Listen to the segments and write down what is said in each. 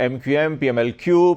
MQM, PMLQ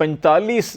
45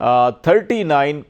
39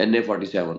NA-47,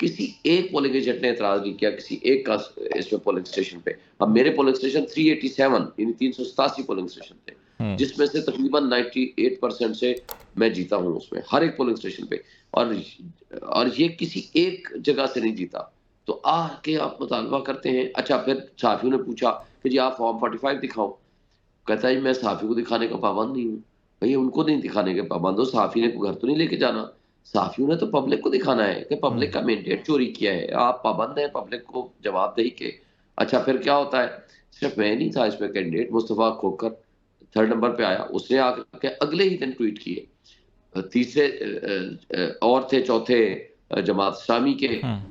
کسی ایک polling agent نے اعتراض نہیں کیا کسی ایک کا اس میں پولنگ اسٹیشن پہ. اب میرے پولنگ اسٹیشن 387 یعنی 387 پولنگ اسٹیشن تھے جس میں سے تقریباً 98% سے میں جیتا ہوں اس میں ہر ایک پولنگ اسٹیشن پہ, اور یہ کسی ایک جگہ سے نہیں جیتا. تو آ کے آپ مطالبہ کرتے ہیں. اچھا پھر صحافیوں نے پوچھا کہ جی آپ فارم 45 دکھاؤ. کہتا ہے میں صحافی کو دکھانے کا پابند نہیں ہوں. بھئی ان کو نہیں دکھانے کے پابند ہو, صحافی نے گھر تو نہیں لے کے جانا, صحافیوں نے تو پبلک کو دکھانا ہے کہ پبلک کا مینڈیٹ چوری کیا ہے, آپ پابند ہیں پبلک کو جواب دہی کے. اچھا پھر کیا ہوتا ہے, صرف میں نہیں تھا اس میں کینڈیڈیٹ, مصطفیٰ کھوکھر 3rd نمبر پہ آیا, اس نے آ کے اگلے ہی دن ٹویٹ کیے. تیسرے اور تھے چوتھے جماعت اسلامی کے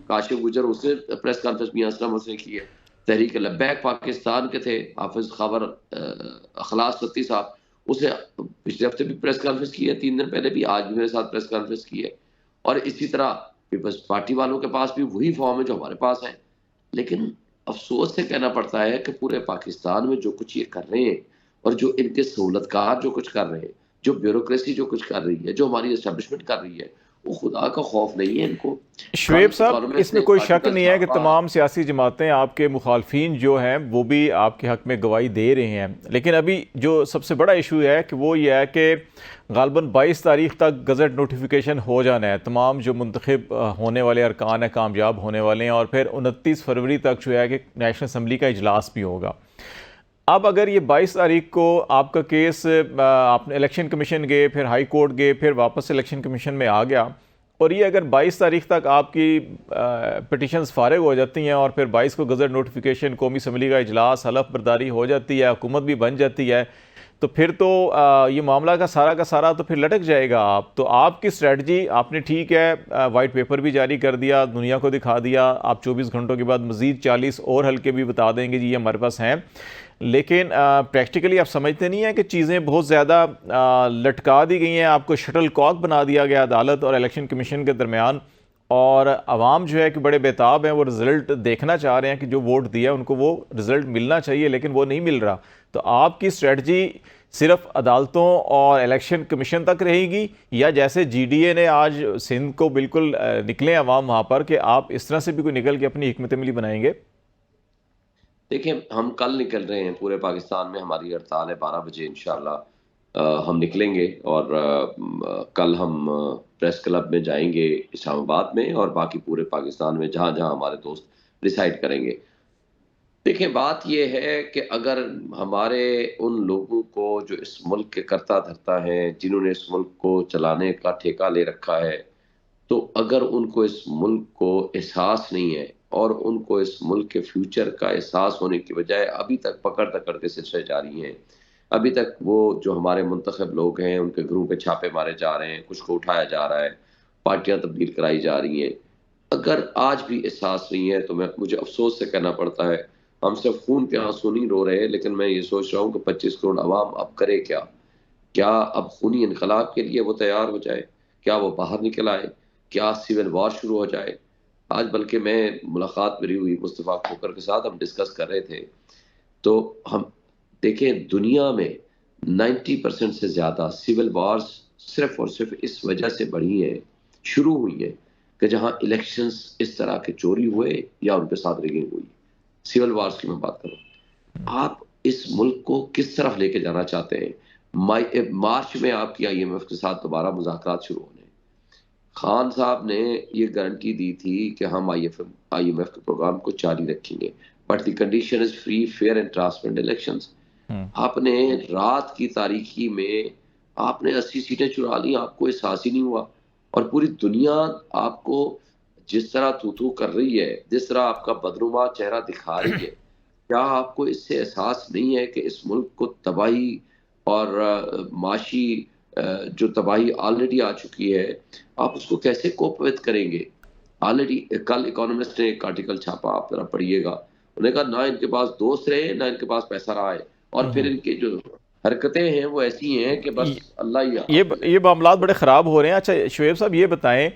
کاشف گجر, اس نے پریس کانفرنس میاں اسلم اس نے کی ہے. تحریک لبیک پاکستان کے تھے حافظ خبر اخلاص ستی صاحب, اسے پچھلے ہفتے بھی پریس کانفرنس کی ہے, 3 دن پہلے بھی, آج بھی میرے ساتھ پریس کانفرنس کی ہے. اور اسی طرح پیپلز پارٹی والوں کے پاس بھی وہی فارم ہے جو ہمارے پاس ہیں. لیکن افسوس سے کہنا پڑتا ہے کہ پورے پاکستان میں جو کچھ یہ کر رہے ہیں اور جو ان کے سہولت کار جو کچھ کر رہے ہیں, جو بیوروکریسی جو کچھ کر رہی ہے, جو ہماری اسٹیبلشمنٹ کر رہی ہے, وہ خدا کا خوف نہیں ہے ان کو. شعیب صاحب اس میں کوئی شک نہیں ہے کہ تمام سیاسی جماعتیں, آپ کے مخالفین جو ہیں وہ بھی آپ کے حق میں گواہی دے رہے ہیں, لیکن ابھی جو سب سے بڑا ایشو ہے کہ وہ یہ ہے کہ غالباً 22 تاریخ تک گزٹ نوٹیفیکیشن ہو جانا ہے, تمام جو منتخب ہونے والے ارکان ہیں کامیاب ہونے والے ہیں, اور پھر 29 فروری تک جو ہے کہ نیشنل اسمبلی کا اجلاس بھی ہوگا. اب اگر یہ 22 تاریخ کو آپ کا کیس آپ نے الیکشن کمیشن گئے, پھر ہائی کورٹ گئے, پھر واپس الیکشن کمیشن میں آ گیا, اور یہ اگر 22 تاریخ تک آپ کی پٹیشنز فارغ ہو جاتی ہیں اور پھر 22 کو گزٹ نوٹیفیکیشن, قومی اسمبلی کا اجلاس, حلف برداری ہو جاتی ہے, حکومت بھی بن جاتی ہے, تو پھر تو یہ معاملہ کا سارا تو پھر لٹک جائے گا. آپ تو آپ کی اسٹریٹجی, آپ نے ٹھیک ہے وائٹ پیپر بھی جاری کر دیا, دنیا کو دکھا دیا, آپ 24 گھنٹوں کے بعد مزید 40 اور حلقے بھی بتا دیں گے جی یہ ہمارے پاس ہیں, لیکن پریکٹیکلی آپ سمجھتے نہیں ہیں کہ چیزیں بہت زیادہ لٹکا دی گئی ہیں, آپ کو شٹل کاک بنا دیا گیا عدالت اور الیکشن کمیشن کے درمیان, اور عوام جو ہے کہ بڑے بیتاب ہیں, وہ رزلٹ دیکھنا چاہ رہے ہیں کہ جو ووٹ دیا ان کو وہ رزلٹ ملنا چاہیے لیکن وہ نہیں مل رہا. تو آپ کی اسٹریٹجی صرف عدالتوں اور الیکشن کمیشن تک رہے گی, یا جیسے جی ڈی اے نے آج سندھ کو بالکل نکلے عوام وہاں پر, کہ آپ اس طرح سے بھی کوئی نکل کے اپنی حکمت عملی بنائیں گے؟ دیکھیں ہم کل نکل رہے ہیں, پورے پاکستان میں ہماری ہڑتال ہے 12 بجے انشاءاللہ ہم نکلیں گے, اور کل ہم پریس کلب میں جائیں گے اسلام آباد میں, اور باقی پورے پاکستان میں جہاں جہاں ہمارے دوست ڈیسائیڈ کریں گے. دیکھیں بات یہ ہے کہ اگر ہمارے ان لوگوں کو جو اس ملک کے کرتا دھرتا ہیں, جنہوں نے اس ملک کو چلانے کا ٹھیکہ لے رکھا ہے, تو اگر ان کو اس ملک کو احساس نہیں ہے اور ان کو اس ملک کے فیوچر کا احساس ہونے کی بجائے ابھی تک پکڑ کے سلسلے جاری ہیں, ابھی تک وہ جو ہمارے منتخب لوگ ہیں ان کے گھروں پہ چھاپے مارے جا رہے ہیں, کچھ کو اٹھایا جا رہا ہے, پارٹیاں تبدیل کرائی جا رہی ہیں, اگر آج بھی احساس نہیں ہے تو مجھے افسوس سے کہنا پڑتا ہے, ہم صرف خون کے آنسو نہیں رو رہے, لیکن میں یہ سوچ رہا ہوں کہ 25 کروڑ عوام اب کرے کیا اب خونی انقلاب کے لیے وہ تیار ہو جائے, کیا وہ باہر نکل آئے, کیا سیول وار شروع ہو جائے. آج بلکہ میں ملاقات میری ہوئی مصطفیٰ کھوکھر کے ساتھ, ہم ڈسکس کر رہے تھے, تو ہم دیکھیں دنیا میں 90% سے زیادہ سیول وارز صرف اور صرف اس وجہ سے بڑھی ہیں, شروع ہوئی ہیں, کہ جہاں الیکشنز اس طرح کے چوری ہوئے یا ان کے ساتھ ریگنگ ہوئی. سیول وارز کی میں بات کروں. آپ اس ملک کو کس طرف لے کے جانا چاہتے ہیں؟ مارچ میں آپ کی IMF کے ساتھ دوبارہ مذاکرات شروع ہونے, خان صاحب نے یہ گارنٹی دی تھی کہ ہم IMF کے پروگرام کو جاری رکھیں گے, but the condition is free, fair and transparent elections. آپ نے رات کی تاریکی میں آپ نے 80 سیٹیں چرا لی, آپ کو احساس ہی نہیں ہوا, اور پوری دنیا آپ کو جس طرح تو کر رہی ہے, جس طرح آپ کا بدنما چہرہ دکھا رہی ہے, کیا آپ کو اس سے احساس نہیں ہے کہ اس ملک کو تباہی اور معاشی جو تباہی آلریڈی آ چکی ہے, آپ اس کو کیسے کوپ وتھ کریں گے؟ آلریڈی کل اکانومسٹ نے ایک آرٹیکل چھاپا, آپ ذرا پڑھیے گا, انہوں نے کہا نہ ان کے پاس دوست رہے نہ ان کے پاس پیسہ رہا ہے, اور پھر ان کی جو حرکتیں ہیں وہ ایسی ہیں کہ بس اللہ ہی یہ معاملات بڑے خراب ہو رہے ہیں. اچھا شعیب صاحب یہ بتائیں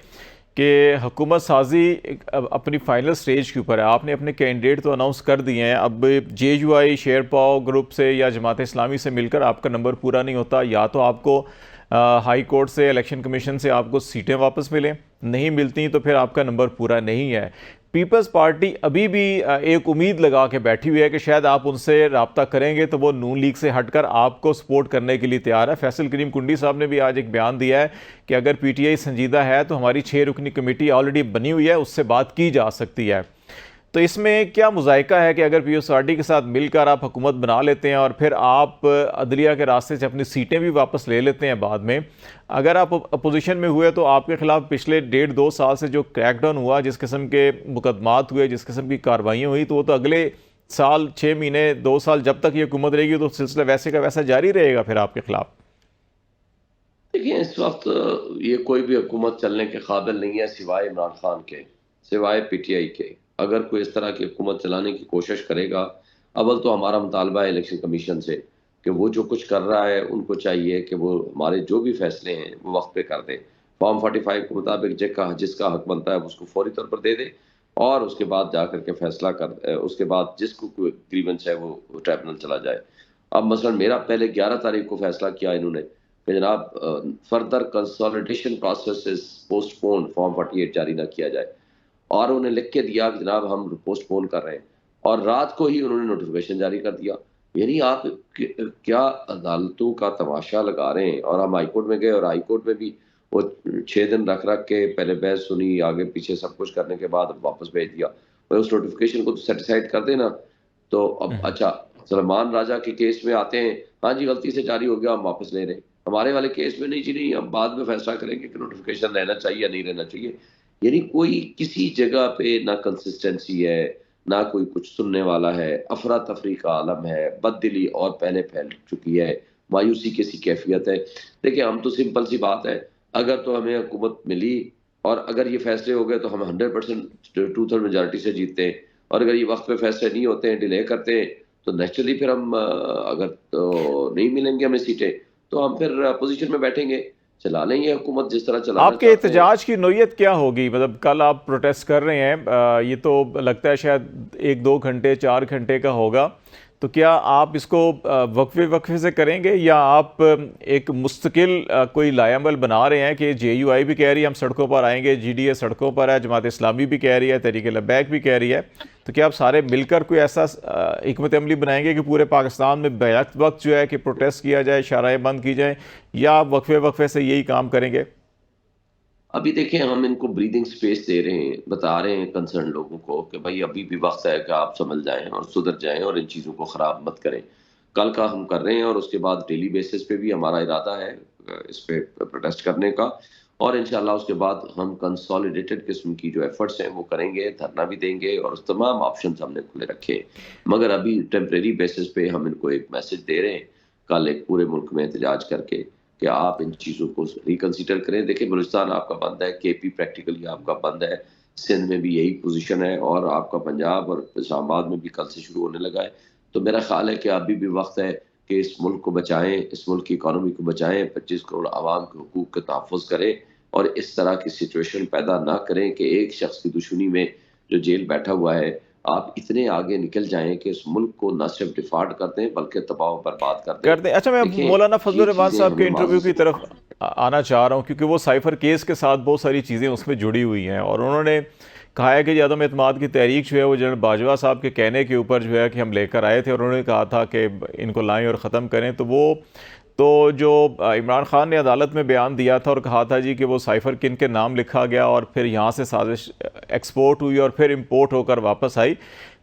کہ حکومت سازی اپنی فائنل سٹیج کے اوپر ہے, آپ نے اپنے کینڈیڈیٹ تو اناؤنس کر دیے ہیں, اب JUI شیر پاؤ گروپ سے یا جماعت اسلامی سے مل کر آپ کا نمبر پورا نہیں ہوتا, یا تو آپ کو ہائی کورٹ سے, الیکشن کمیشن سے آپ کو سیٹیں واپس ملیں, نہیں ملتی تو پھر آپ کا نمبر پورا نہیں ہے. پیپلز پارٹی ابھی بھی ایک امید لگا کے بیٹھی ہوئی ہے کہ شاید آپ ان سے رابطہ کریں گے تو وہ نون لیگ سے ہٹ کر آپ کو سپورٹ کرنے کے لیے تیار ہے. فیصل کریم کنڈی صاحب نے بھی آج ایک بیان دیا ہے کہ اگر پی ٹی آئی سنجیدہ ہے تو ہماری 6 رکنی کمیٹی آلریڈی بنی ہوئی ہے, اس سے بات کی جا سکتی ہے. تو اس میں کیا مذائقہ ہے کہ اگر پیپلز پارٹی کے ساتھ مل کر آپ حکومت بنا لیتے ہیں اور پھر آپ عدلیہ کے راستے سے اپنی سیٹیں بھی واپس لے لیتے ہیں بعد میں, اگر آپ اپوزیشن میں ہوئے تو آپ کے خلاف پچھلے 1.5-2 سال سے جو کریک ڈاؤن ہوا, جس قسم کے مقدمات ہوئے, جس قسم کی کارروائیاں ہوئی, تو وہ تو اگلے سال 6 مہینے 2 سال جب تک یہ حکومت رہے گی تو سلسلہ ویسے کا ویسا جاری رہے گا پھر آپ کے خلاف. دیکھیں اس وقت یہ کوئی بھی حکومت چلنے کے قابل نہیں ہے سوائے عمران خان کے, سوائے پی ٹی آئی کے. اگر کوئی اس طرح کی حکومت چلانے کی کوشش کرے گا, اول تو ہمارا مطالبہ ہے الیکشن کمیشن سے کہ وہ جو کچھ کر رہا ہے ان کو چاہیے کہ وہ ہمارے جو بھی فیصلے ہیں وہ وقت پہ کر دیں. فارم 45 کے مطابق جس کا حق بنتا ہے اس کو فوری طور پر دے دے, اور اس کے بعد جا کر کے فیصلہ اس کے بعد جس کو کوئی گریونس ہے وہ ٹریبونل چلا جائے. اب مثلا میرا پہلے 11 تاریخ کو فیصلہ کیا انہوں نے کہ جناب فردر کنسالیڈیشن پروسیس پوسٹ پون فارم 48 جاری نہ کیا جائے, اور انہیں لکھ کے دیا کہ جناب ہم پوسٹ پون کر رہے ہیں, اور رات کو ہی انہوں نے نوٹیفیکیشن جاری کر دیا. یعنی آپ کیا عدالتوں کا تماشا لگا رہے ہیں. اور ہم ہائی کورٹ میں گئے اور ہائی کورٹ میں بھی وہ 6 دن رکھ کے پہلے بحث سنی, آگے پیچھے سب کچھ کرنے کے بعد واپس بھیج دیا. اس نوٹیفیکیشن کو تو سیٹیسفائڈ کر دینا. تو اب اچھا سلمان راجہ کے کیس میں آتے ہیں, ہاں جی غلطی سے جاری ہو گیا ہم واپس لے رہے ہیں. ہمارے والے کیس میں نہیں جی نہیں, ہم بعد میں فیصلہ کریں گے کہ نوٹیفیکیشن رہنا چاہیے یا نہیں رہنا چاہیے. یعنی کوئی کسی جگہ پہ نہ کنسسٹنسی ہے, نہ کوئی کچھ سننے والا ہے. افراتفری کا عالم ہے, بد دلی اور پہلے پھیل چکی ہے, مایوسی کی سی کیفیت ہے. دیکھیں ہم تو سمپل سی بات ہے, اگر تو ہمیں حکومت ملی اور اگر یہ فیصلے ہو گئے تو ہم 100% 2/3 میجارٹی سے جیتتے ہیں, اور اگر یہ وقت پہ فیصلے نہیں ہوتے ہیں, ڈیلے کرتے ہیں, تو نیچرلی پھر ہم اگر تو نہیں ملیں گے ہمیں سیٹیں تو ہم پھر اپوزیشن میں بیٹھیں گے, چلا لیں گے حکومت جس طرح چلانا آپ کے چاہتے ہیں. احتجاج کی نوعیت کیا ہوگی؟ مطلب کل آپ پروٹیسٹ کر رہے ہیں, یہ تو لگتا ہے شاید 1-2 گھنٹے 4 گھنٹے کا ہوگا, تو کیا آپ اس کو وقفے سے کریں گے یا آپ ایک مستقل کوئی لائحہ عمل بنا رہے ہیں کہ جے یو آئی بھی کہہ رہی ہے ہم سڑکوں پر آئیں گے, جی ڈی اے سڑکوں پر ہے, جماعت اسلامی بھی کہہ رہی ہے, تحریک لبیک بھی کہہ رہی ہے, تو کیا آپ سارے مل کر کوئی ایسا حکمت عملی بنائیں گے کہ پورے پاکستان میں بیک وقت جو ہے کہ پروٹیسٹ کیا جائے, شارعیں بند کی جائیں, یا آپ وقفے سے یہی کام کریں گے؟ ابھی دیکھیں ہم ان کو بریدنگ سپیس دے رہے ہیں, بتا رہے ہیں کنسرن لوگوں کو کہ بھائی ابھی بھی وقت ہے کہ آپ سمجھ جائیں اور سدھر جائیں اور ان چیزوں کو خراب مت کریں. کل کا ہم کر رہے ہیں, اور اس کے بعد ڈیلی بیسس پہ بھی ہمارا ارادہ ہے اس پہ پروٹیسٹ کرنے کا, اور انشاءاللہ اس کے بعد ہم کنسالیڈیٹڈ قسم کی جو ایفرٹس ہیں وہ کریں گے, دھرنا بھی دیں گے, اور اس تمام آپشنز ہم نے کھلے رکھے. مگر ابھی ٹیمپریری بیسس پہ ہم ان کو ایک میسج دے رہے ہیں کل ایک پورے ملک میں احتجاج کر کے کہ آپ ان چیزوں کو ریکنسیڈر کریں. دیکھیں بلوچستان آپ کا بند ہے, کے پی پریکٹیکلی آپ کا بند ہے, سندھ میں بھی یہی پوزیشن ہے, اور آپ کا پنجاب اور اسلام آباد میں بھی کل سے شروع ہونے لگا ہے. تو میرا خیال ہے کہ ابھی بھی وقت ہے کہ اس ملک کو بچائیں, اس ملک کی اکانومی کو بچائیں, 25 کروڑ عوام کے حقوق کا تحفظ کریں, اور اس طرح کی سچویشن پیدا نہ کریں کہ ایک شخص کی دشمنی میں جو جیل بیٹھا ہوا ہے آپ اتنے آگے نکل جائیں کہ اس ملک کو نہ صرف ڈیفالٹ کر دیں بلکہ تباہ و برباد کر دیں. اچھا, میں دیکھیں مولانا فضل یہ الرحمان چیزیں صاحب کے ہمیں ماضی انٹرویو سے کی طرف آنا چاہ رہا ہوں, کیونکہ وہ سائفر کیس کے ساتھ بہت ساری چیزیں اس میں جڑی ہوئی ہیں, اور انہوں نے کہا ہے کہ یہ عدم اعتماد کی تحریک جو ہے وہ جنرل باجوہ صاحب کے کہنے کے اوپر جو ہے کہ ہم لے کر آئے تھے, اور انہوں نے کہا تھا کہ ان کو لائیں اور ختم کریں. تو جو عمران خان نے عدالت میں بیان دیا تھا اور کہا تھا جی کہ وہ سائفر کن کے نام لکھا گیا اور پھر یہاں سے سازش ایکسپورٹ ہوئی اور پھر امپورٹ ہو کر واپس آئی,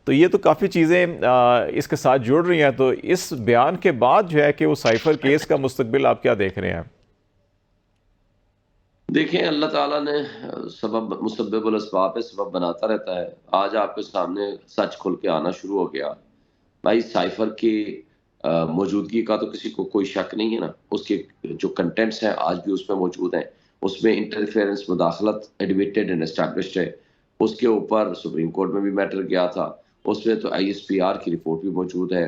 تو یہ تو کافی چیزیں اس کے ساتھ جڑ رہی ہیں. تو اس بیان کے بعد جو ہے کہ وہ سائفر کیس کا مستقبل آپ کیا دیکھ رہے ہیں؟ دیکھیں اللہ تعالیٰ نے سبب مسبب الاسباب سبب بناتا رہتا ہے. آج آپ کے سامنے سچ کھل کے آنا شروع ہو گیا. بھائی سائفر کی موجودگی کا تو کسی کو کوئی شک نہیں ہے نا, اس کے جو کنٹینٹس ہیں آج بھی اس میں موجود ہیں, اس میں انٹرفیئرنس مداخلت ایڈمیٹڈ اینڈ اسٹیبلشڈ ہے. اس کے اوپر سپریم کورٹ میں بھی میٹر گیا تھا, اس میں تو آئی ایس پی آر کی رپورٹ بھی موجود ہے,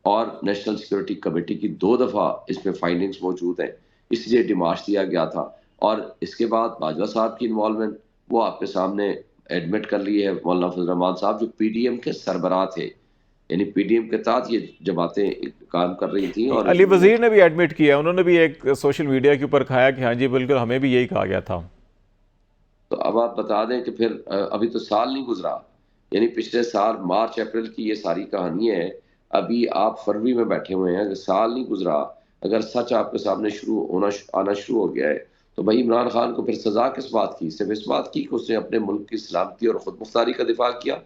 اور نیشنل سیکورٹی کمیٹی کی 2 دفعہ اس میں فائنڈنگز موجود ہیں, اس لیے ڈیمارچ دیا گیا تھا. اور اس کے بعد باجوہ صاحب کی انوالومنٹ وہ آپ کے سامنے ایڈمٹ کر لی ہے. مولانا فضل الرحمان صاحب جو پی ڈی ایم کے سربراہ تھے, یعنی پی ڈی ایم کے تحت یہ جماعتیں کام کر رہی تھیں اور علی وزیر نے بھی ایڈمٹ کیا، انہوں نے بھی ایک سوشل میڈیا کے اوپر کھایا کہ ہاں جی بالکل ہمیں بھی یہی کہا گیا تھا۔ تو اب آپ بتا دیں کہ پھر ابھی تو سال نہیں گزرا، یعنی پچھلے سال مارچ اپریل کی یہ ساری کہانی ہے، ابھی آپ فروری میں بیٹھے ہوئے ہیں، اگر سال نہیں گزرا، اگر سچ آپ کے سامنے آنا شروع ہو گیا ہے تو بھائی عمران خان کو پھر سزا کس بات کی؟ صرف اس بات کی کہ اس نے اپنے ملک کی سلامتی اور خود مختاری کا دفاع کیا،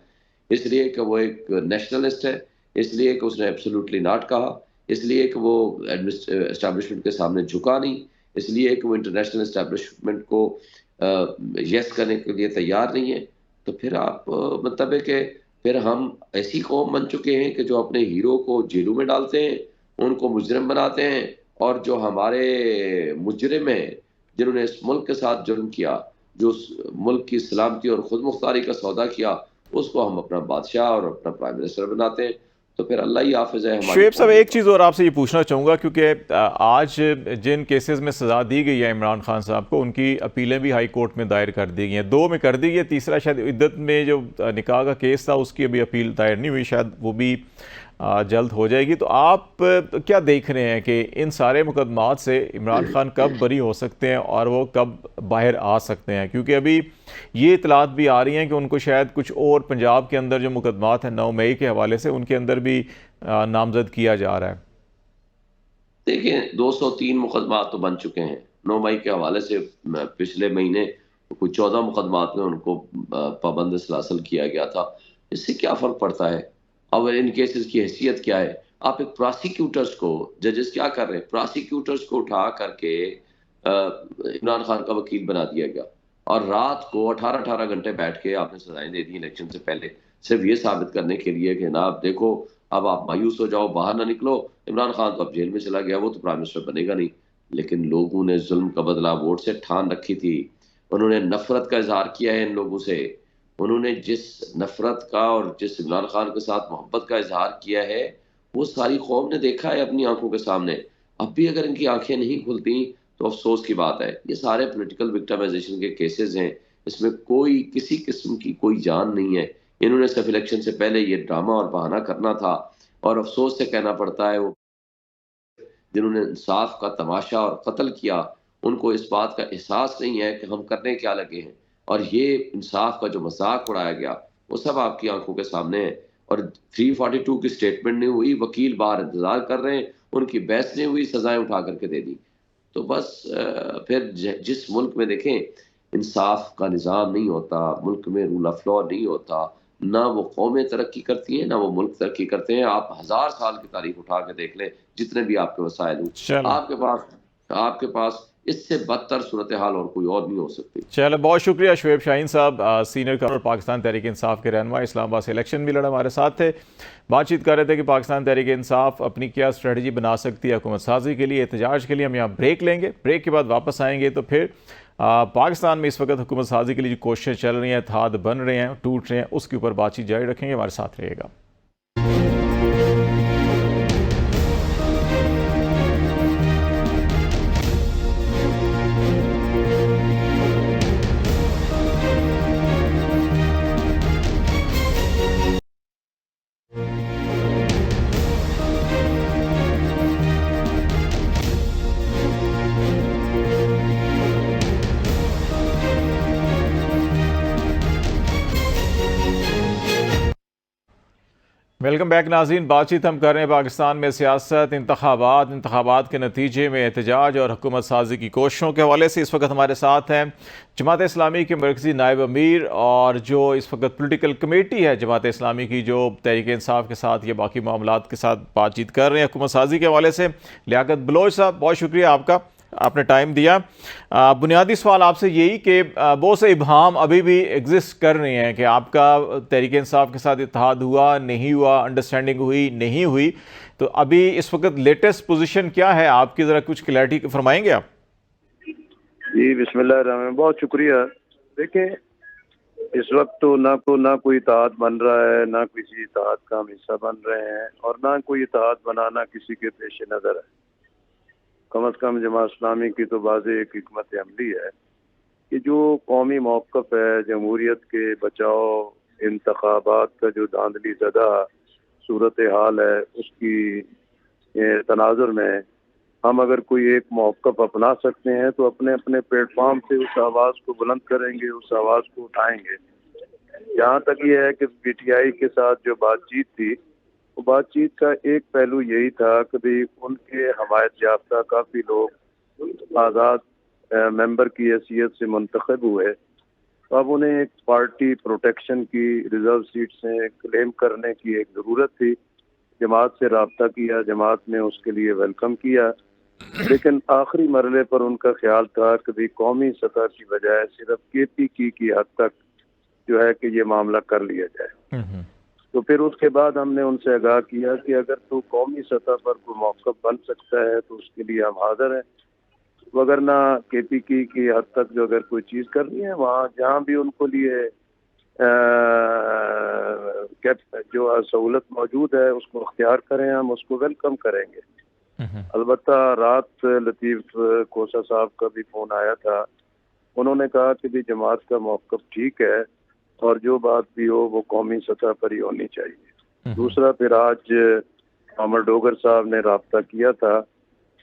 اس لیے کہ وہ ایک نیشنلسٹ ہے، اس لیے کہ اس نے ایبسولوٹلی ناٹ کہا، اس لیے کہ وہ اسٹیبلشمنٹ کے سامنے جھکا نہیں، اس لیے کہ وہ انٹرنیشنل اسٹیبلشمنٹ کو یس کرنے کے لیے تیار نہیں ہے، تو پھر آپ مطلب ہے کہ پھر ہم ایسی قوم بن چکے ہیں کہ جو اپنے ہیرو کو جیلوں میں ڈالتے ہیں، ان کو مجرم بناتے ہیں، اور جو ہمارے مجرم ہیں جنہوں نے اس ملک کے ساتھ جرم کیا، جو اس ملک کی سلامتی اور خود مختاری کا سودا کیا، اس کو ہم اپنا بادشاہ اور اپنا پرائم منسٹر بناتے ہیں، تو پھر اللہ ہی حافظ ہے ہماری شعیب صاحب قوم ایک کا۔ چیز اور آپ سے یہ پوچھنا چاہوں گا، کیونکہ آج جن کیسز میں سزا دی گئی ہے عمران خان صاحب کو، ان کی اپیلیں بھی ہائی کورٹ میں دائر کر دی گئی ہیں، 2 میں کر دی گئی، تیسرا شاید عدت میں جو نکاح کا کیس تھا اس کی ابھی اپیل دائر نہیں ہوئی، شاید وہ بھی جلد ہو جائے گی۔ تو آپ کیا دیکھ رہے ہیں کہ ان سارے مقدمات سے عمران خان کب بری ہو سکتے ہیں اور وہ کب باہر آ سکتے ہیں؟ کیونکہ ابھی یہ اطلاعات بھی آ رہی ہیں کہ ان کو شاید کچھ اور پنجاب کے اندر جو مقدمات ہیں 9 مئی کے حوالے سے، ان کے اندر بھی نامزد کیا جا رہا ہے۔ دیکھیں 203 مقدمات تو بن چکے ہیں 9 مئی کے حوالے سے، پچھلے مہینے کوئی 14 مقدمات میں ان کو پابند سلاسل کیا گیا تھا، اس سے کیا فرق پڑتا ہے؟ اور ان کیسز کی حیثیت کیا ہے؟ آپ ایک پراسیکیوٹرز کو، ججز کیا کر رہے ہیں، پراسیکیوٹرز کو اٹھا کر کے عمران خان کا وکیل بنا دیا گیا، اور رات کو 18 گھنٹے بیٹھ کے آپ نے سزائیں دے دی الیکشن سے پہلے، صرف یہ ثابت کرنے کے لیے کہ جناب دیکھو اب آپ مایوس ہو جاؤ، باہر نہ نکلو، عمران خان تو اب جیل میں چلا گیا، وہ تو پرائم منسٹر بنے گا نہیں۔ لیکن لوگوں نے ظلم کا بدلہ ووٹ سے ٹھان رکھی تھی، انہوں نے نفرت کا اظہار کیا ہے ان لوگوں سے، انہوں نے جس نفرت کا اور جس عمران خان کے ساتھ محبت کا اظہار کیا ہے وہ ساری قوم نے دیکھا ہے اپنی آنکھوں کے سامنے۔ اب بھی اگر ان کی آنکھیں نہیں کھلتی تو افسوس کی بات ہے۔ یہ سارے پولیٹیکل وکٹمائزیشن کے کیسز ہیں، اس میں کوئی کسی قسم کی کوئی جان نہیں ہے، انہوں نے صرف الیکشن سے پہلے یہ ڈرامہ اور بہانہ کرنا تھا، اور افسوس سے کہنا پڑتا ہے وہ جنہوں نے انصاف کا تماشا اور قتل کیا، ان کو اس بات کا احساس نہیں ہے کہ ہم کرنے کیا لگے ہیں، اور یہ انصاف کا جو مذاق اڑایا گیا وہ سب آپ کی آنکھوں کے سامنے ہے۔ اور 342 کی سٹیٹمنٹ نہیں ہوئی، وکیل باہر انتظار کر رہے ہیں، ان کی بحث نہیں ہوئی، سزائیں اٹھا کر کے دے دی۔ تو بس پھر جس ملک میں دیکھیں انصاف کا نظام نہیں ہوتا، ملک میں رول آف لا نہیں ہوتا، نہ وہ قومیں ترقی کرتی ہیں نہ وہ ملک ترقی کرتے ہیں۔ آپ 1000 سال کی تاریخ اٹھا کے دیکھ لیں، جتنے بھی آپ کے وسائل ہوں، چلیں آپ کے پاس اس سے بدتر صورتحال اور کوئی اور نہیں ہو سکتی۔ چلیں، بہت شکریہ شعیب شاہین صاحب، سینئر کارپوریٹر پاکستان تحریک انصاف کے رہنما، اسلام آباد سے الیکشن بھی لڑا، ہمارے ساتھ تھے، بات چیت کر رہے تھے کہ پاکستان تحریک انصاف اپنی کیا اسٹریٹجی بنا سکتی ہے حکومت سازی کے لیے، احتجاج کے لیے۔ ہم یہاں بریک لیں گے، بریک کے بعد واپس آئیں گے تو پھر پاکستان میں اس وقت حکومت سازی کے لیے جو کوششیں چل رہی ہیں، اتحاد بن رہے ہیں، ٹوٹ رہے ہیں، اس کے اوپر بات چیت جاری رکھیں گے، ہمارے ساتھ رہیے گا۔ ویلکم بیک ناظرین، بات چیت ہم کر رہے ہیں پاکستان میں سیاست، انتخابات کے نتیجے میں احتجاج اور حکومت سازی کی کوششوں کے حوالے سے۔ اس وقت ہمارے ساتھ ہیں جماعت اسلامی کے مرکزی نائب امیر اور جو اس وقت پولیٹیکل کمیٹی ہے جماعت اسلامی کی، جو تحریک انصاف کے ساتھ یا باقی معاملات کے ساتھ بات چیت کر رہے ہیں حکومت سازی کے حوالے سے، لیاقت بلوچ صاحب، بہت شکریہ آپ کا، آپ نے ٹائم دیا۔ بنیادی سوال آپ سے یہی کہ بہت سے ابہام ابھی بھی ایگزسٹ کر رہے ہیں کہ آپ کا تحریک انصاف کے ساتھ اتحاد ہوا نہیں ہوا، انڈرسٹینڈنگ ہوئی نہیں ہوئی، تو ابھی اس وقت لیٹسٹ پوزیشن کیا ہے آپ کی، ذرا کچھ کلیئرٹی فرمائیں گے آپ؟ جی بسم اللہ الرحمن، بہت شکریہ۔ دیکھیں اس وقت تو نہ کوئی اتحاد بن رہا ہے، نہ کسی اتحاد کا ہم حصہ بن رہے ہیں، اور نہ کوئی اتحاد بنانا کسی کے پیش نظر ہے۔ کم از کم جماعت اسلامی کی تو واضح ایک حکمت عملی ہے کہ جو قومی موقف ہے جمہوریت کے بچاؤ، انتخابات کا جو دھاندلی زدہ صورت حال ہے اس کی تناظر میں ہم اگر کوئی ایک موقف اپنا سکتے ہیں تو اپنے اپنے پلیٹ فارم سے اس آواز کو بلند کریں گے، اس آواز کو اٹھائیں گے۔ جہاں تک یہ ہے کہ پی ٹی آئی کے ساتھ جو بات چیت تھی، وہ بات چیت کا ایک پہلو یہی تھا کہ بھی ان کے حمایت یافتہ کافی لوگ آزاد ممبر کی حیثیت سے منتخب ہوئے، تو اب انہیں ایک پارٹی پروٹیکشن کی ریزرو سیٹ سے کلیم کرنے کی ایک ضرورت تھی۔ جماعت سے رابطہ کیا، جماعت نے اس کے لیے ویلکم کیا، لیکن آخری مرحلے پر ان کا خیال تھا کہ بھی قومی سطح کی بجائے صرف کے پی کی حد تک جو ہے کہ یہ معاملہ کر لیا جائے۔ تو پھر اس کے بعد ہم نے ان سے آگاہ کیا کہ اگر تو قومی سطح پر کوئی موقف بن سکتا ہے تو اس کے لیے ہم حاضر ہیں، وگرنہ کے پی کی حد تک جو اگر کوئی چیز کرنی ہے وہاں جہاں بھی ان کو لیے جو سہولت موجود ہے اس کو اختیار کریں، ہم اس کو ویلکم کریں گے۔ البتہ رات لطیف کوسا صاحب کا بھی فون آیا تھا، انہوں نے کہا کہ بھی جماعت کا موقف ٹھیک ہے اور جو بات بھی ہو وہ قومی سطح پر ہی ہونی چاہیے۔ دوسرا پھر آج عمر ڈوگر صاحب نے رابطہ کیا تھا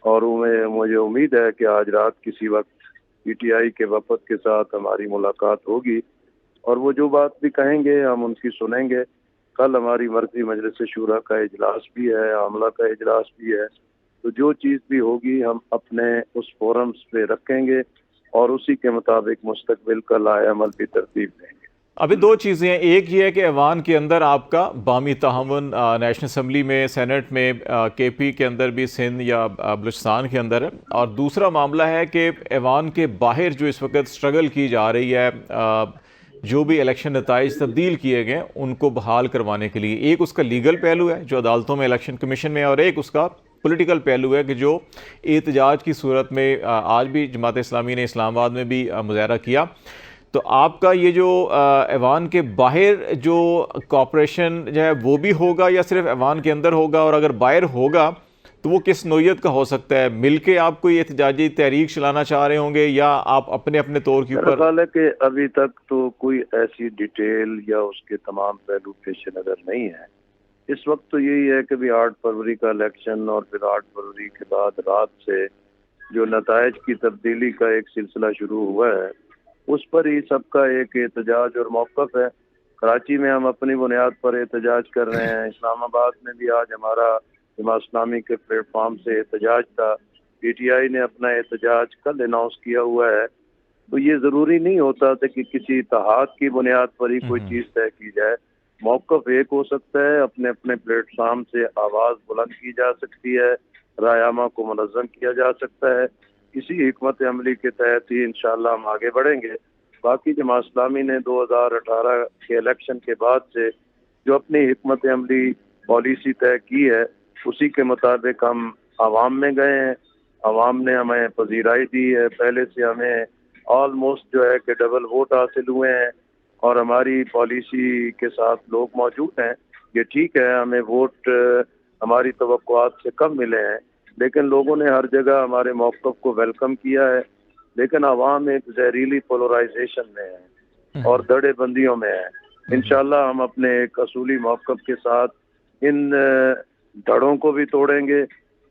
اور مجھے امید ہے کہ آج رات کسی وقت پی ٹی آئی کے وفد کے ساتھ ہماری ملاقات ہوگی اور وہ جو بات بھی کہیں گے ہم ان کی سنیں گے۔ کل ہماری مرکزی مجلس شورا کا اجلاس بھی ہے، عملہ کا اجلاس بھی ہے، تو جو چیز بھی ہوگی ہم اپنے اس فورمز پہ رکھیں گے اور اسی کے مطابق مستقبل کا لائحہ عمل بھی ترتیب دیں گے۔ ابھی دو چیزیں ہیں، ایک یہ ہے کہ ایوان کے اندر آپ کا باہمی تعاون نیشنل اسمبلی میں، سینٹ میں، کے پی کے اندر بھی سندھ یا بلوچستان کے اندر ہے، اور دوسرا معاملہ ہے کہ ایوان کے باہر جو اس وقت سٹرگل کی جا رہی ہے، جو بھی الیکشن نتائج تبدیل کیے گئے ان کو بحال کروانے کے لیے، ایک اس کا لیگل پہلو ہے جو عدالتوں میں الیکشن کمیشن میں، اور ایک اس کا پولیٹیکل پہلو ہے کہ جو احتجاج کی صورت میں آج بھی جماعت اسلامی نے اسلام آباد میں بھی مظاہرہ کیا۔ تو آپ کا یہ جو ایوان کے باہر جو کوآپریشن جو ہے وہ بھی ہوگا یا صرف ایوان کے اندر ہوگا، اور اگر باہر ہوگا تو وہ کس نوعیت کا ہو سکتا ہے؟ مل کے آپ کوئی احتجاجی تحریک چلانا چاہ رہے ہوں گے یا آپ اپنے اپنے طور کے میرا اوپر؟ خیال ہے کہ ابھی تک تو کوئی ایسی ڈیٹیل یا اس کے تمام پہلو پیش نظر نہیں ہے۔ اس وقت تو یہی ہے کہ بھی 8 فروری کا الیکشن اور پھر 8 فروری کے بعد رات سے جو نتائج کی تبدیلی کا ایک سلسلہ شروع ہوا ہے اس پر ہی سب کا ایک احتجاج اور موقف ہے۔ کراچی میں ہم اپنی بنیاد پر احتجاج کر رہے ہیں، اسلام آباد میں بھی آج ہمارا جماعت اسلامی کے پلیٹ فارم سے احتجاج تھا، پی ٹی آئی نے اپنا احتجاج کل اناؤنس کیا ہوا ہے۔ تو یہ ضروری نہیں ہوتا تھا کہ کسی اتحاد کی بنیاد پر ہی کوئی چیز طے کی جائے، موقف ایک ہو سکتا ہے، اپنے اپنے پلیٹ فارم سے آواز بلند کی جا سکتی ہے، رائے عامہ کو منظم کیا جا سکتا ہے، اسی حکمت عملی کے تحت ہی انشاءاللہ ہم آگے بڑھیں گے۔ باقی جماعت اسلامی نے 2018 کے الیکشن کے بعد سے جو اپنی حکمت عملی پالیسی طے کی ہے اسی کے مطابق ہم عوام میں گئے ہیں، عوام نے ہمیں پذیرائی دی ہے، پہلے سے ہمیں آلموسٹ جو ہے کہ ڈبل ووٹ حاصل ہوئے ہیں اور ہماری پالیسی کے ساتھ لوگ موجود ہیں۔ یہ ٹھیک ہے ہمیں ووٹ ہماری توقعات سے کم ملے ہیں، لیکن لوگوں نے ہر جگہ ہمارے موقف کو ویلکم کیا ہے، لیکن عوام ایک زہریلی پولرائزیشن میں ہے اور دھڑے بندیوں میں ہے۔ انشاءاللہ ہم اپنے ایک اصولی موقف کے ساتھ ان دھڑوں کو بھی توڑیں گے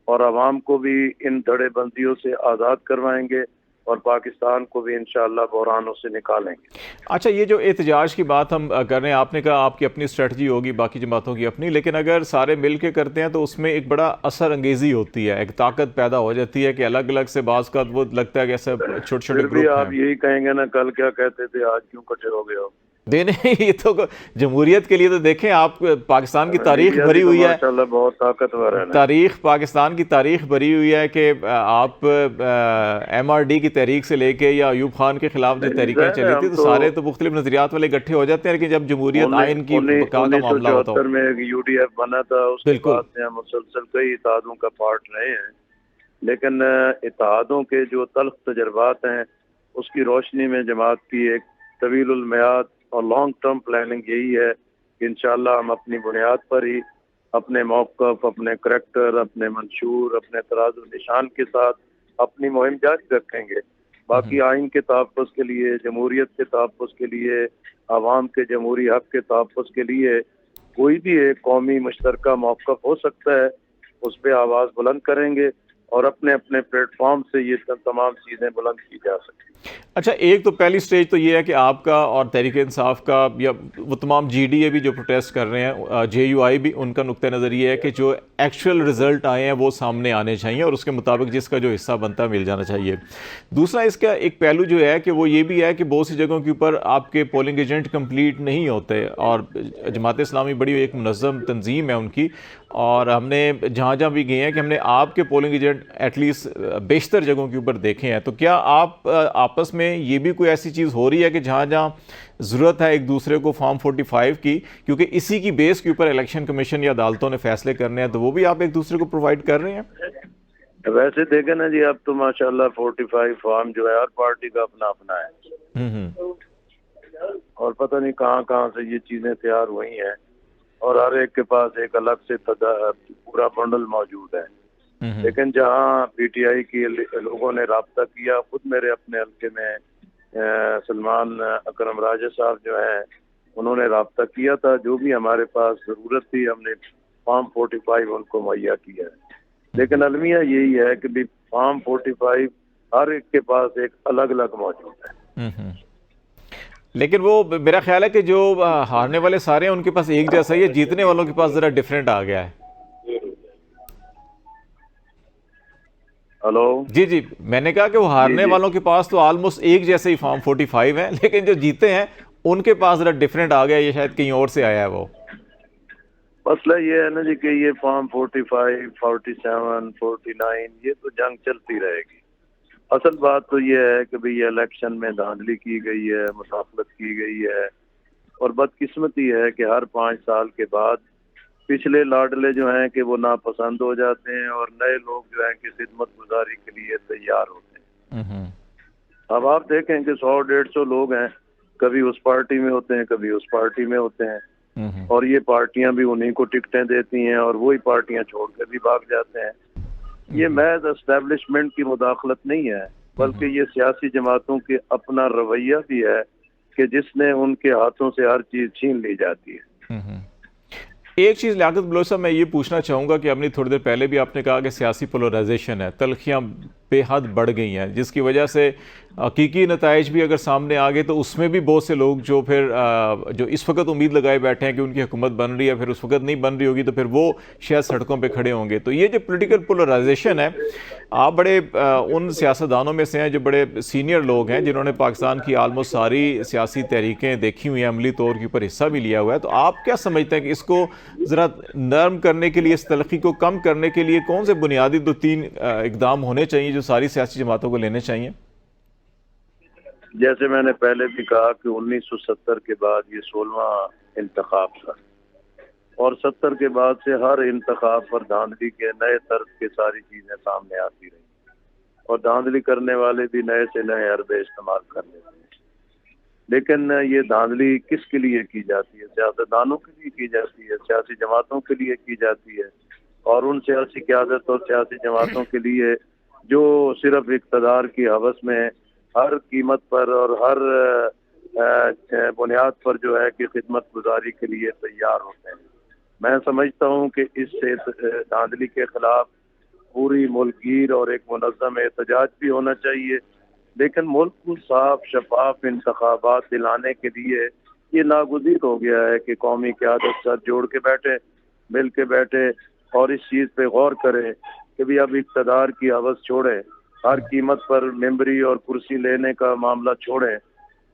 اور عوام کو بھی ان دھڑے بندیوں سے آزاد کروائیں گے اور پاکستان کو بھی انشاءاللہ بحرانوں سے نکالیں گے۔ اچھا، یہ جو احتجاج کی بات ہم کر رہے ہیں، آپ نے کہا آپ کی اپنی اسٹریٹجی ہوگی، باقی جماعتوں کی اپنی، لیکن اگر سارے مل کے کرتے ہیں تو اس میں ایک بڑا اثر انگیزی ہوتی ہے، ایک طاقت پیدا ہو جاتی ہے کہ الگ الگ سے بعض کا وہ لگتا ہے کہ ایسے چھوٹے چھوٹے پھر بھی گروپ آپ ہیں۔ یہی کہیں گے نا کل کیا کہتے تھے، آج کیوں کٹھے ہو گئے ہو؟ نہیں، یہ تو جمہوریت کے لیے تو دیکھیں، آپ پاکستان کی تاریخ میڈیا بھی بھری تو ہوئی ہے، ماشاءاللہ بہت طاقتور ہے نا۔ تاریخ پاکستان کی تاریخ بھری ہوئی ہے کہ آپ ایم آر ڈی کی تحریک سے لے کے یا ایوب خان کے خلاف جو تحریکیں چلی تھی تو سارے تو مختلف نظریات والے اکٹھے ہو جاتے ہیں، لیکن جب جمہوریت آئین کی بقا کا معاملہ ہوتا ہو۔ 1974 میں ایک یو ڈی ایف بنا تھا، اس کے بالکل بعد سے ہم مسلسل کئی اتحادوں کا پارٹ رہے ہیں، لیکن اتحادوں کے جو تلخ تجربات ہیں اس کی روشنی میں جماعت کی ایک طویل المیعاد اور لانگ ٹرم پلاننگ یہی ہے کہ انشاءاللہ ہم اپنی بنیاد پر ہی اپنے موقف، اپنے کریکٹر، اپنے منشور، اپنے طراز و نشان کے ساتھ اپنی مہم جاری رکھیں گے۔ باقی آئین کے تحفظ کے لیے، جمہوریت کے تحفظ کے لیے، عوام کے جمہوری حق کے تحفظ کے لیے کوئی بھی ایک قومی مشترکہ موقف ہو سکتا ہے، اس پہ آواز بلند کریں گے اور اپنے اپنے پلیٹ فارم سے یہ تمام چیزیں بلند کی جا سکیں۔ اچھا، ایک تو پہلی سٹیج تو یہ ہے کہ آپ کا اور تحریک انصاف کا یا وہ تمام جی ڈی اے بھی جو پروٹیسٹ کر رہے ہیں، جے یو آئی بھی، ان کا نقطہ نظر یہ ہے کہ جو ایکچوئل رزلٹ آئے ہیں وہ سامنے آنے چاہیے اور اس کے مطابق جس کا جو حصہ بنتا ہے مل جانا چاہیے۔ دوسرا اس کا ایک پہلو جو ہے کہ وہ یہ بھی ہے کہ بہت سی جگہوں کے اوپر آپ کے پولنگ ایجنٹ کمپلیٹ نہیں ہوتے، اور جماعت اسلامی بڑی ایک منظم تنظیم ہے ان کی، اور ہم نے جہاں جہاں بھی گئے ہیں کہ ہم نے آپ کے پولنگ ایجنٹ ایٹ لیسٹ بیشتر جگہوں کے اوپر دیکھے ہیں۔ تو کیا آپ آپس میں یہ بھی کوئی ایسی چیز ہو رہی ہے کہ جہاں جہاں ضرورت ہے ایک دوسرے کو فارم 45 کی، کیونکہ اسی کی بیس کے اوپر الیکشن کمیشن یا عدالتوں نے فیصلے کرنے ہیں، تو وہ بھی آپ ایک دوسرے کو پرووائڈ کر رہے ہیں؟ ویسے دیکھیں نا جی، اب تو ماشاءاللہ 45 فارم جو ہے ہر پارٹی کا اپنا اپنا ہے، اور پتہ نہیں کہاں کہاں سے یہ چیزیں تیار ہوئی ہیں، اور ہر ایک کے پاس ایک الگ سے پورا بنڈل موجود ہے۔ لیکن جہاں پی ٹی آئی کی لوگوں نے رابطہ کیا، خود میرے اپنے حلقے میں سلمان اکرم راجہ صاحب جو ہیں، انہوں نے رابطہ کیا تھا، جو بھی ہمارے پاس ضرورت تھی ہم نے فارم 45 ان کو مہیا کیا ہے۔ لیکن المیہ یہی ہے کہ بھی فارم 45 ہر ایک کے پاس ایک الگ الگ موجود ہے۔ لیکن وہ میرا خیال ہے کہ جو ہارنے والے سارے ہیں ان کے پاس ایک جیسا ہی ہے، جیتنے والوں کے پاس ذرا ڈیفرنٹ آ گیا ہے۔ ہلو جی جی، میں نے کہا کہ وہ ہارنے والوں کے پاس تو آلموسٹ ایک جیسے ہی فارم 45 ہیں، لیکن جو جیتے ہیں ان کے پاس ذرا ڈیفرنٹ آ گیا، یہ شاید کہیں اور سے آیا ہے۔ وہ مسئلہ یہ ہے نا جی کہ یہ فارم 45 47 49 یہ تو جنگ چلتی رہے گی۔ اصل بات تو یہ ہے کہ بھئی یہ الیکشن میں دھاندلی کی گئی ہے، مداخلت کی گئی ہے، اور بدقسمتی ہے کہ ہر 5 سال کے بعد پچھلے لاڈلے جو ہیں کہ وہ ناپسند ہو جاتے ہیں، اور نئے لوگ جو ہیں کہ خدمت گزاری کے لیے تیار ہوتے ہیں۔ اب آپ دیکھیں کہ 100-150 لوگ ہیں، کبھی اس پارٹی میں ہوتے ہیں، کبھی اس پارٹی میں ہوتے ہیں، اور یہ پارٹیاں بھی انہیں کو ٹکٹیں دیتی ہیں اور وہی پارٹیاں چھوڑ کے بھی بھاگ جاتے ہیں۔ یہ محض اسٹیبلشمنٹ کی مداخلت نہیں ہے، بلکہ یہ سیاسی جماعتوں کے اپنا رویہ بھی ہے کہ جس نے ان کے ہاتھوں سے ہر چیز چھین لی جاتی ہے۔ ایک چیز لیاقت بلوچ صاحب میں یہ پوچھنا چاہوں گا کہ اپنی تھوڑی دیر پہلے بھی آپ نے کہا کہ سیاسی پولرائزیشن ہے، تلخیاں بے حد بڑھ گئی ہیں، جس کی وجہ سے حقیقی نتائج بھی اگر سامنے آ گئے تو اس میں بھی بہت سے لوگ جو پھر جو اس وقت امید لگائے بیٹھے ہیں کہ ان کی حکومت بن رہی ہے، پھر اس وقت نہیں بن رہی ہوگی تو پھر وہ شاید سڑکوں پہ کھڑے ہوں گے۔ تو یہ جو پولیٹیکل پولرائزیشن ہے، آپ بڑے ان سیاستدانوں میں سے ہیں جو بڑے سینئر لوگ ہیں، جنہوں نے پاکستان کی آلموسٹ ساری سیاسی تحریکیں دیکھی ہوئی ہیں، عملی طور کے اوپر حصہ بھی لیا ہوا ہے، تو آپ کیا سمجھتے ہیں کہ اس کو ذرا نرم کرنے کے لیے، اس تلخی کو کم کرنے کے لیے کون سے بنیادی 2-3 اقدام ہونے چاہیے جو ساری سیاسی جماعتوں کو لینے چاہیے؟ جیسے میں نے پہلے بھی کہا کہ 1970 کے بعد یہ 16واں انتخاب تھا، اور 70 کے بعد سے ہر انتخاب پر دھاندلی کے نئے طرز کے ساری چیزیں سامنے آتی رہی، اور دھاندلی کرنے والے بھی نئے سے نئے حربے استعمال کر لیتے ہیں۔ لیکن یہ دھاندلی کس کے لیے کی جاتی ہے؟ سیاستدانوں کے لیے کی جاتی ہے، سیاسی جماعتوں کے لیے کی جاتی ہے، اور ان سیاسی قیادت اور سیاسی جماعتوں کے لیے جو صرف اقتدار کی ہوس میں ہر قیمت پر اور ہر بنیاد پر جو ہے کہ خدمت گزاری کے لیے تیار ہوتے ہیں۔ میں سمجھتا ہوں کہ اس سے دھاندلی کے خلاف پوری ملک گیر اور ایک منظم احتجاج بھی ہونا چاہیے، لیکن ملک کو صاف شفاف انتخابات دلانے کے لیے یہ ناگزیر ہو گیا ہے کہ قومی قیادت ساتھ جوڑ کے بیٹھے، مل کے بیٹھے، اور اس چیز پہ غور کرے کہ بھی اب اقتدار کی ہوس چھوڑے، ہر قیمت پر ممبری اور کرسی لینے کا معاملہ چھوڑیں،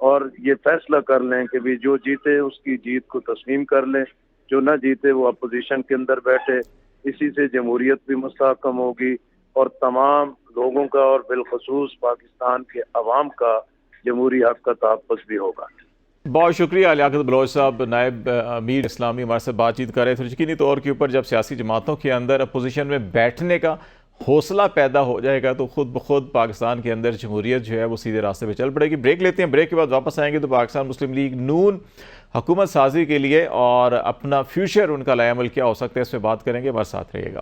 اور یہ فیصلہ کر لیں کہ بھی جو جیتے اس کی جیت کو تسلیم کر لیں، جو نہ جیتے وہ اپوزیشن کے اندر بیٹھے۔ اسی سے جمہوریت بھی مستحکم ہوگی، اور تمام لوگوں کا اور بالخصوص پاکستان کے عوام کا جمہوری حق کا تحفظ بھی ہوگا۔ بہت شکریہ لیاقت بلوچ صاحب، نائب امیر اسلامی، ہمارے سے بات چیت کر رہے تھے۔ یقینی طور کے اوپر جب سیاسی جماعتوں کے اندر اپوزیشن میں بیٹھنے کا حوصلہ پیدا ہو جائے گا تو خود بخود پاکستان کے اندر جمہوریت جو ہے وہ سیدھے راستے پہ چل پڑے گی۔ بریک لیتے ہیں، بریک کے بعد واپس آئیں گے تو پاکستان مسلم لیگ نون حکومت سازی کے لیے اور اپنا فیوچر، ان کا لائے عمل کیا ہو سکتا ہے، اس پہ بات کریں گے۔ ہمارے ساتھ رہیے گا۔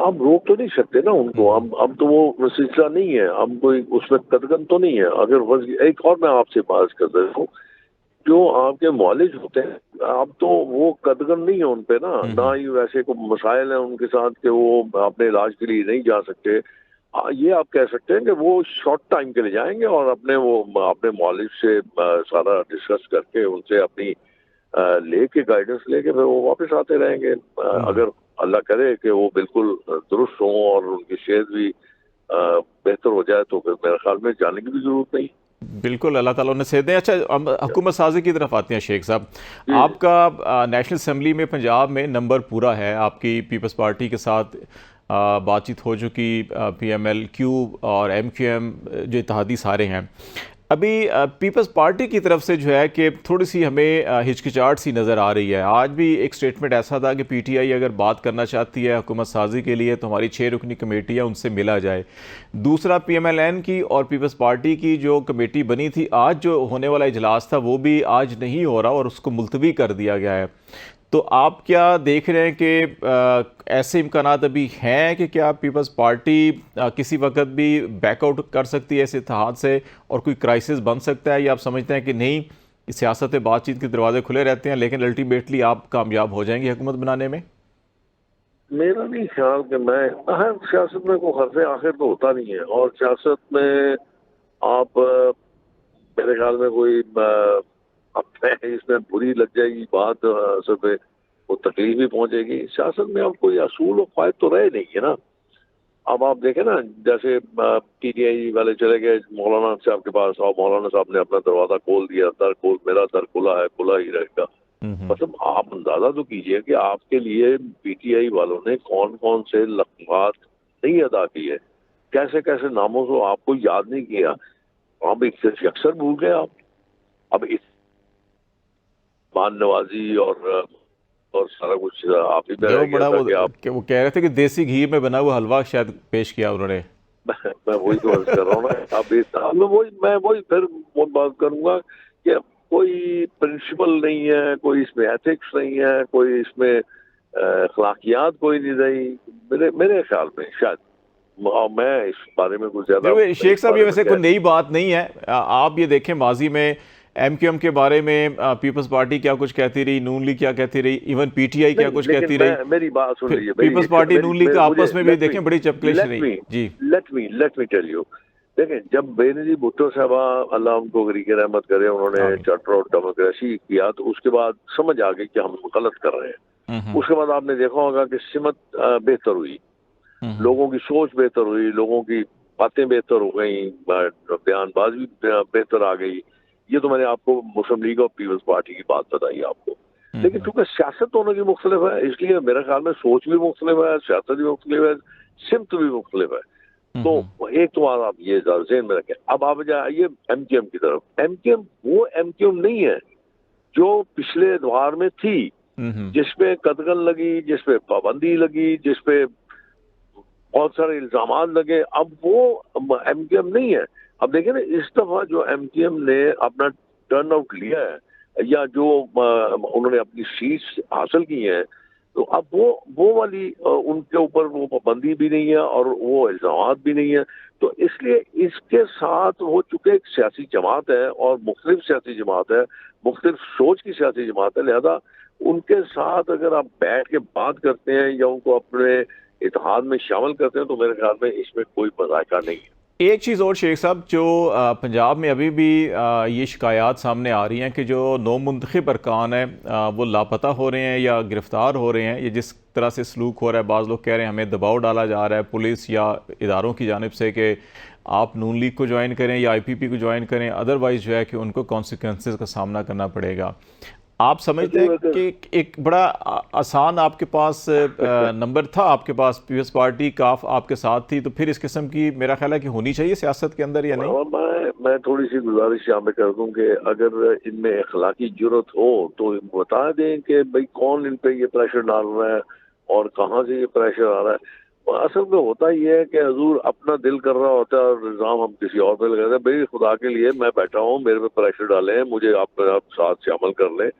آپ روک تو نہیں سکتے نا ان کو. اب تو وہ سلسلہ نہیں ہے, اب کوئی اس میں قدغن تو نہیں ہے. اگر ایک اور میں آپ سے بات کر رہا ہوں, جو آپ کے معالج ہوتے ہیں اب تو وہ قدغن نہیں ہے ان پہ نا, نہ ہی ویسے کوئی مسائل ہیں ان کے ساتھ کہ وہ اپنے علاج کے لیے نہیں جا سکتے. یہ آپ کہہ سکتے ہیں کہ وہ شارٹ ٹائم کے لیے جائیں گے اور اپنے معالج سے سارا ڈسکس کر کے ان سے اپنی لے کے گائیڈنس لے کے پھر وہ واپس آتے رہیں گے. اگر اللہ کرے کہ وہ بالکل درست ہوں اور ان کی صحت بھی بہتر ہو جائے تو پھر میرے خیال میں جانے کی بھی ضرورت نہیں. بالکل, اللہ تعالیٰ نے صحت دیں. اچھا, حکومت سازی کی طرف آتے ہیں شیخ صاحب. آپ کا نیشنل اسمبلی میں پنجاب میں نمبر پورا ہے, آپ کی پیپلز پارٹی کے ساتھ بات چیت ہو چکی, پی ایم ایل کیو اور ایم کیو ایم جو اتحادی سارے ہیں. ابھی پیپلز پارٹی کی طرف سے جو ہے کہ تھوڑی سی ہمیں ہچکچاہٹ سی نظر آ رہی ہے. آج بھی ایک سٹیٹمنٹ ایسا تھا کہ پی ٹی آئی اگر بات کرنا چاہتی ہے حکومت سازی کے لیے تو ہماری 6 رکنی کمیٹی ہے ان سے ملا جائے. دوسرا, پی ایم ایل این کی اور پیپلز پارٹی کی جو کمیٹی بنی تھی, آج جو ہونے والا اجلاس تھا وہ بھی آج نہیں ہو رہا اور اس کو ملتوی کر دیا گیا ہے. تو آپ کیا دیکھ رہے ہیں کہ ایسے امکانات ابھی ہیں کہ کیا پیپلز پارٹی کسی وقت بھی بیک آؤٹ کر سکتی ہے اس اتحاد سے اور کوئی کرائسس بن سکتا ہے, یا آپ سمجھتے ہیں کہ نہیں, سیاست بات چیت کے دروازے کھلے رہتے ہیں لیکن الٹیمیٹلی آپ کامیاب ہو جائیں گے حکومت بنانے میں؟ میرا نہیں خیال کہ میں سیاست میں کوئی حرف آخر تو ہوتا نہیں ہے, اور سیاست میں آپ میرے خیال میں کوئی اس میں بری لگ جائے گی بات, اصل میں وہ تکلیف بھی پہنچے گی. سیاست میں اب کوئی اصول و قواعد تو رہے نہیں ہے نا. اب آپ دیکھیں نا, جیسے پی ٹی آئی والے چلے گئے مولانا صاحب کے پاس, اور مولانا صاحب نے اپنا دروازہ کھول دیا, میرا در کھلا ہے, کھلا ہی رہے گا. مطلب آپ اندازہ تو کیجئے کہ آپ کے لیے پی ٹی آئی والوں نے کون کون سے لقبات نہیں ادا کیے, کیسے کیسے ناموں سے آپ کو یاد نہیں کیا. آپ ایک سے اکثر بھول گئے. اب اس مان نوازی اور سارا کچھ آپ ہی پہ رہ گیا تھا کہ وہ کہہ رہے تھے کہ دیسی گھی میں بنا ہوا حلوہ شاید پیش کیا انہوں نے. میں وہی تو عرض کر رہا ہوں نا. اب میں وہی پھر بات کروں گا کہ کوئی پرنسپل نہیں ہے, کوئی اس میں ایتھکس نہیں ہے, کوئی اس میں اخلاقیات کوئی نہیں رہی میرے خیال میں. شاید میں اس بارے میں کچھ زیادہ شیخ صاحب یہ ویسے کوئی نئی بات نہیں ہے. آپ یہ دیکھیں ماضی میں ایم کیو ایم کے بارے میں پیپلز پارٹی کیا کچھ کہتی رہی, نون لیگ کیا کہتی رہی, ایون پی ٹی آئی کیا کچھ کہتی رہی. میری بات سن لیجیے, پیپلز پارٹی نون لیگ کا آپس میں بھی دیکھیں بڑی چپکلیش رہی. جی لیٹ می ٹیل یو. دیکھیں جب بینظیر بھٹو صاحبہ اللہ ان کو غریق رحمت کرے, انہوں نے چارٹر آف ڈیموکریسی کیا, تو اس کے بعد سمجھ آ گئی کہ ہم غلط کر رہے ہیں. اس کے بعد آپ نے دیکھا ہوگا کہ سمت بہتر ہوئی, لوگوں کی سوچ بہتر ہوئی, لوگوں کی باتیں بہتر ہو گئیں, بیان بازی بہتر آ گئی. یہ تو میں نے آپ کو مسلم لیگ اور پیپلز پارٹی کی بات بتائی آپ کو. لیکن چونکہ سیاست دونوں کی مختلف ہے, اس لیے میرے خیال میں سوچ بھی مختلف ہے, سیاست بھی مختلف ہے, سمت بھی مختلف ہے. تو ایک تو آپ یہ ذہن میں رکھیں. اب آپ جائیے ایم کیو ایم کی طرف. ایم کیو ایم وہ ایم کیو ایم نہیں ہے جو پچھلے ادوار میں تھی, جس پہ قدغن لگی, جس پہ پابندی لگی, جس پہ بہت سارے الزامات لگے. اب وہ ایم کیو ایم نہیں ہے. اب دیکھیں نا, اس دفعہ جو ایم کیو ایم نے اپنا ٹرن آؤٹ لیا ہے یا جو انہوں نے اپنی سیٹس حاصل کی ہیں, تو اب وہ والی ان کے اوپر وہ پابندی بھی نہیں ہے اور وہ الزامات بھی نہیں ہے. تو اس لیے اس کے ساتھ وہ چونکہ ایک سیاسی جماعت ہے اور مختلف سیاسی جماعت ہے, مختلف سوچ کی سیاسی جماعت ہے, لہذا ان کے ساتھ اگر آپ بیٹھ کے بات کرتے ہیں یا ان کو اپنے اتحاد میں شامل کرتے ہیں تو میرے خیال میں اس میں کوئی مذائقہ نہیں ہے. ایک چیز اور شیخ صاحب, جو پنجاب میں ابھی بھی یہ شکایات سامنے آ رہی ہیں کہ جو نو منتخب ارکان ہیں وہ لاپتہ ہو رہے ہیں یا گرفتار ہو رہے ہیں. یہ جس طرح سے سلوک ہو رہا ہے, بعض لوگ کہہ رہے ہیں ہمیں دباؤ ڈالا جا رہا ہے پولیس یا اداروں کی جانب سے کہ آپ نون لیگ کو جوائن کریں یا آئی پی پی کو جوائن کریں, ادروائز جو ہے کہ ان کو کانسیکوینسز کا سامنا کرنا پڑے گا. آپ سمجھتے ہیں کہ ایک بڑا آسان آپ کے پاس نمبر تھا, آپ کے پاس پیپلز پارٹی کاف آپ کے ساتھ تھی, تو پھر اس قسم کی میرا خیال ہے کہ ہونی چاہیے سیاست کے اندر یا نہیں؟ میں تھوڑی سی گزارش یہاں پہ کر دوں کہ اگر ان میں اخلاقی جرت ہو تو بتا دیں کہ بھئی کون ان پہ یہ پریشر ڈال رہا ہے اور کہاں سے یہ پریشر آ رہا ہے. اصل میں ہوتا یہ ہے کہ حضور اپنا دل کر رہا ہوتا ہے اور الزام ہم کسی اور پہ لگاتے ہیں. بھئی خدا کے لیے میں بیٹھا ہوں, میرے پہ پریشر ڈالیں, مجھے آپ ساتھ شامل کر لیں.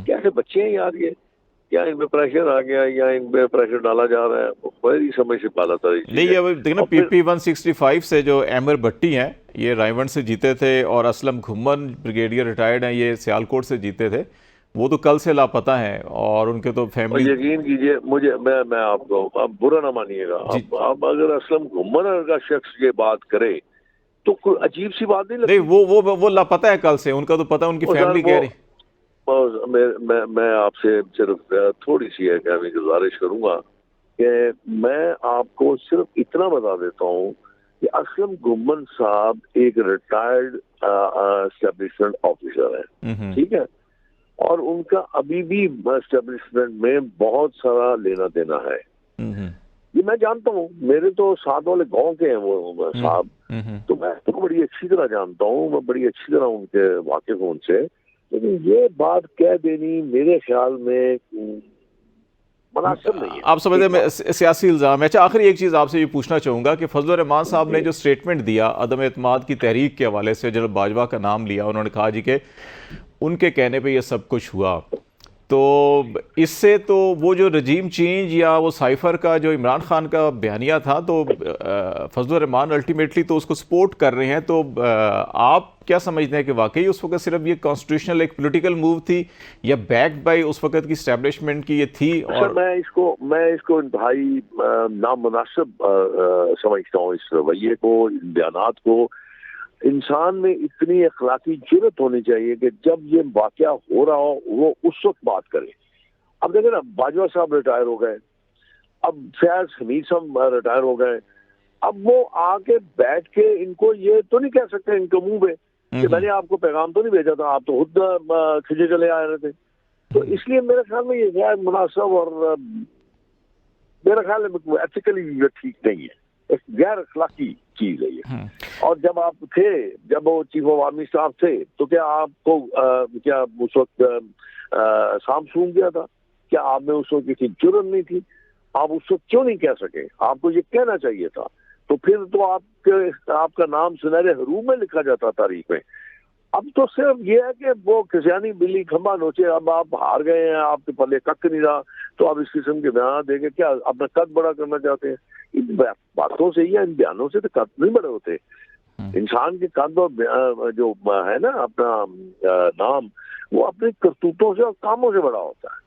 کیسے بچے ہیں یار, یا ان پہ پریشر آ گیا یا ان پہ پریشر ڈالا جا رہا ہے، وہ بڑی سمجھ سے بالا تر نہیں یہ دیکھیں نا پی پی 165 سے جو احمر بھٹی ہیں یہ رائے سے جیتے تھے، اور اسلم گھمن بریگیڈیئر ریٹائرڈ ہیں، یہ سیالکوٹ سے جیتے تھے، وہ تو کل سے لاپتہ ہیں، اور ان کے تو اور فیملی یقین کیجئے مجھے میں آپ کو آپ برا نہ مانیے گا، اب اگر اسلم گھمن کا شخص یہ بات کرے تو کوئی عجیب سی بات نہیں لگتی۔ نہیں وہ لاپتہ ہے کل سے، ان کا تو پتہ ان کی فیملی کہہ رہی۔ میں آپ سے صرف تھوڑی سی ایک گزارش کروں گا کہ میں آپ کو صرف اتنا بتا دیتا ہوں کہ اسلم گھمن صاحب ایک ریٹائرڈ اسٹیبلشمنٹ آفیسر ہیں، ٹھیک ہے، اور ان کا ابھی بھی اسٹیبلشمنٹ میں بہت سارا لینا دینا ہے، یہ میں جانتا ہوں، میرے تو ساتھ والے گاؤں کے ہیں وہ صاحب، تو میں ان کو بڑی اچھی طرح جانتا ہوں، میں بڑی اچھی طرح ان کے واقف ہوں ان سے، لیکن یہ بات کہہ دینی میرے خیال میں مناسب نہیں ہے۔ آپ سمجھتے ہیں سیاسی الزام ہے۔ اچھا آخری ایک چیز آپ سے یہ پوچھنا چاہوں گا کہ فضل الرحمان صاحب نے جو سٹیٹمنٹ دیا عدم اعتماد کی تحریک کے حوالے سے، جنرل باجوہ کا نام لیا، انہوں نے کہا جی کہ ان کے کہنے پہ یہ سب کچھ ہوا، تو اس سے تو وہ جو رجیم چینج یا وہ سائفر کا جو عمران خان کا بیانیہ تھا، تو فضل الرحمان الٹیمیٹلی تو اس کو سپورٹ کر رہے ہیں، تو آپ کیا سمجھتے ہیں کہ واقعی اس وقت صرف یہ کانسٹیٹیوشنل ایک پولیٹیکل موو تھی یا بیکڈ بائی اس وقت کی اسٹیبلشمنٹ کی یہ تھی؟ اور میں اس کو انتہائی نامناسب سمجھتا ہوں، اس رویے کو، ان بیانات کو۔ انسان میں اتنی اخلاقی جرت ہونی چاہیے کہ جب یہ واقعہ ہو رہا ہو وہ اس وقت بات کرے۔ اب دیکھیں نا، باجوہ صاحب ریٹائر ہو گئے، اب فیاض حمید صاحب ریٹائر ہو گئے، اب وہ آ کے بیٹھ کے ان کو یہ تو نہیں کہہ سکتے ان کے منہ پہ کہ میں نے آپ کو پیغام تو نہیں بھیجا تھا، آپ تو خود کھچے چلے آ رہے تھے۔ تو اس لیے میرے خیال میں یہ غیر مناسب اور میرے خیال میں ایتھیکلی یہ ٹھیک نہیں ہے، ایک غیر اخلاقی چیز ہے یہ۔ اور جب آپ تھے، جب وہ چیف آف آرمی اسٹاف تھے، تو کیا آپ کو کیا اس وقت سام سون گیا تھا؟ کیا آپ میں اس وقت کسی جرم نہیں تھی؟ آپ اس وقت کیوں نہیں کہہ سکے؟ آپ کو یہ کہنا چاہیے تھا، تو پھر تو آپ کا نام سنہرے حروف میں لکھا جاتا تاریخ میں۔ اب تو صرف یہ ہے کہ وہ کسیانی بلی کھمبا نوچے، اب آپ ہار گئے ہیں، آپ کے پلے کک نہیں رہا، تو آپ اس قسم کے بیانات دے کے کیا اپنا قد بڑا کرنا چاہتے ہیں؟ ان باتوں سے یا ان بیانوں سے تو قد نہیں بڑے ہوتے۔ انسان کے قد اور جو ہے نا اپنا نام، وہ اپنی کرتوتوں سے اور کاموں سے بڑا ہوتا ہے۔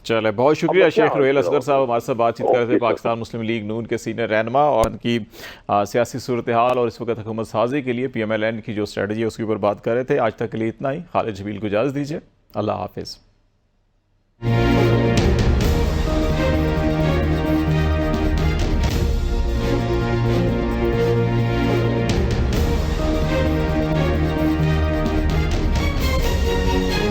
چلے، بہت شکریہ شیخ روہیل اصغر صاحب ہمارے ساتھ بات چیت کر رہے تھے، پاکستان مسلم لیگ نون کے سینئر رہنما، اور ان کی سیاسی صورتحال اور اس وقت حکومت سازی کے لیے پی ایم ایل این کی جو اسٹریٹجی ہے اس کے اوپر بات کر رہے تھے۔ آج تک کے لیے اتنا ہی، خالد جمیل کو اجازت دیجیے، اللہ حافظ۔